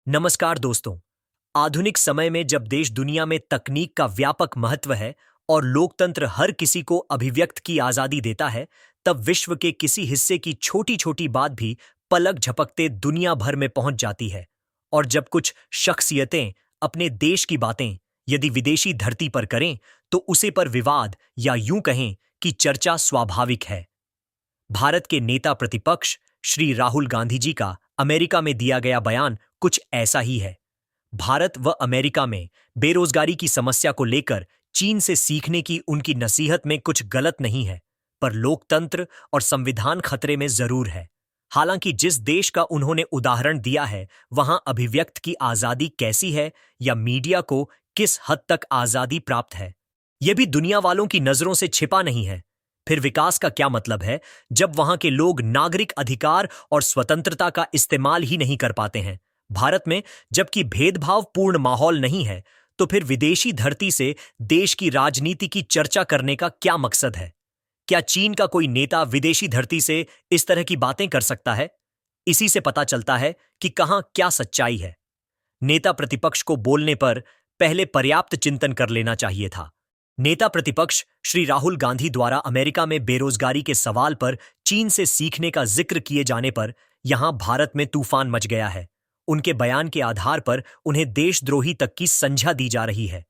नमस्कार दोस्तों। आधुनिक समय में जब देश दुनिया में तकनीक का व्यापक महत्व है और लोकतंत्र हर किसी को अभिव्यक्त की आजादी देता है, तब विश्व के किसी हिस्से की छोटी छोटी बात भी पलक झपकते दुनिया भर में पहुंच जाती है। और जब कुछ शख्सियतें अपने देश की बातें यदि विदेशी धरती पर करें, तो उसे पर विवाद या यूं कहें कि चर्चा स्वाभाविक है। भारत के नेता प्रतिपक्ष श्री राहुल गांधी जी का अमेरिका में दिया गया बयान कुछ ऐसा ही है। भारत व अमेरिका में बेरोजगारी की समस्या को लेकर चीन से सीखने की उनकी नसीहत में कुछ गलत नहीं है, पर लोकतंत्र और संविधान खतरे में जरूर है। हालांकि जिस देश का उन्होंने उदाहरण दिया है, वहां अभिव्यक्त की आजादी कैसी है या मीडिया को किस हद तक आजादी प्राप्त है, यह भी दुनिया वालों की नजरों से छिपा नहीं है। फिर विकास का क्या मतलब है जब वहां के लोग नागरिक अधिकार और स्वतंत्रता का इस्तेमाल ही नहीं कर पाते हैं? भारत में जबकि भेदभाव पूर्ण माहौल नहीं है, तो फिर विदेशी धरती से देश की राजनीति की चर्चा करने का क्या मकसद है? क्या चीन का कोई नेता विदेशी धरती से इस तरह की बातें कर सकता है? इसी से पता चलता है कि कहां क्या सच्चाई है। नेता प्रतिपक्ष को बोलने पर पहले पर्याप्त चिंतन कर लेना चाहिए था। नेता प्रतिपक्ष श्री राहुल गांधी द्वारा अमेरिका में बेरोजगारी के सवाल पर चीन से सीखने का जिक्र किए जाने पर यहां भारत में तूफान मच गया है। उनके बयान के आधार पर उन्हें देशद्रोही तक की संज्ञा दी जा रही है।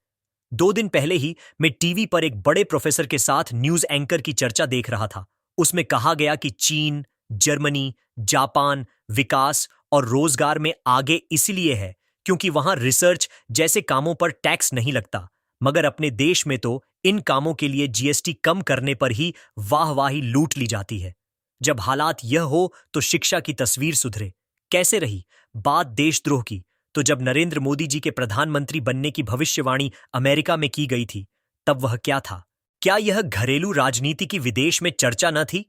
2 दिन पहले ही मैं टीवी पर एक बड़े प्रोफेसर के साथ न्यूज एंकर की चर्चा देख रहा था। उसमें कहा गया कि चीन, जर्मनी, जापान विकास और रोजगार में आगे इसलिए है क्योंकि वहां रिसर्च जैसे कामों पर टैक्स नहीं लगता, मगर अपने देश में तो इन कामों के लिए जीएसटी कम करने पर ही वाहवाही लूट ली जाती है। जब हालात यह हो तो शिक्षा की तस्वीर सुधरे। कैसे रही बात देशद्रोह की, तो जब नरेंद्र मोदी जी के प्रधानमंत्री बनने की भविष्यवाणी अमेरिका में की गई थी, तब वह क्या था? क्या यह घरेलू राजनीति की विदेश में चर्चा न थी?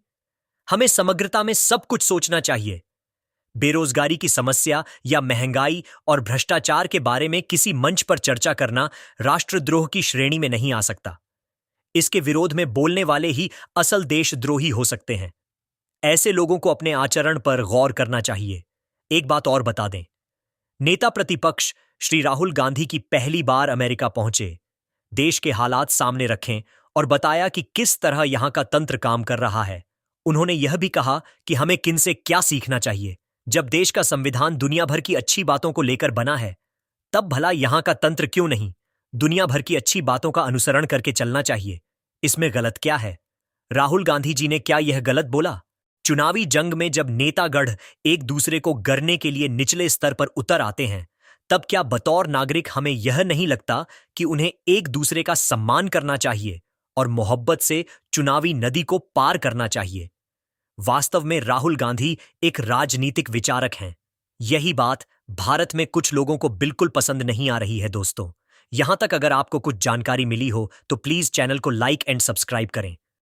हमें समग्रता में सब कुछ सोचना चाहिए। बेरोजगारी की समस्या या महंगाई और भ्रष्टाचार के बारे में किसी मंच पर चर्चा करना राष्ट्रद्रोह की श्रेणी में नहीं आ सकता। इसके विरोध में बोलने वाले ही असल देशद्रोही हो सकते हैं। ऐसे लोगों को अपने आचरण पर गौर करना चाहिए। एक बात और बता दें, नेता प्रतिपक्ष श्री राहुल गांधी की पहली बार अमेरिका पहुंचे, देश के हालात सामने रखें और बताया कि किस तरह यहां का तंत्र काम कर रहा है। उन्होंने यह भी कहा कि हमें किनसे क्या सीखना चाहिए। जब देश का संविधान दुनिया भर की अच्छी बातों को लेकर बना है, तब भला यहां का तंत्र क्यों नहीं दुनिया भर की अच्छी बातों का अनुसरण करके चलना चाहिए? इसमें गलत क्या है? राहुल गांधी जी ने क्या यह गलत बोला? चुनावी जंग में जब नेतागढ़ एक दूसरे को गरने के लिए निचले स्तर पर उतर आते हैं, तब क्या बतौर नागरिक हमें यह नहीं लगता कि उन्हें एक दूसरे का सम्मान करना चाहिए और मोहब्बत से चुनावी नदी को पार करना चाहिए? वास्तव में राहुल गांधी एक राजनीतिक विचारक हैं। यही बात भारत में कुछ लोगों को बिल्कुल पसंद नहीं आ रही है। दोस्तों, यहां तक अगर आपको कुछ जानकारी मिली हो तो प्लीज चैनल को लाइक एंड सब्सक्राइब करें।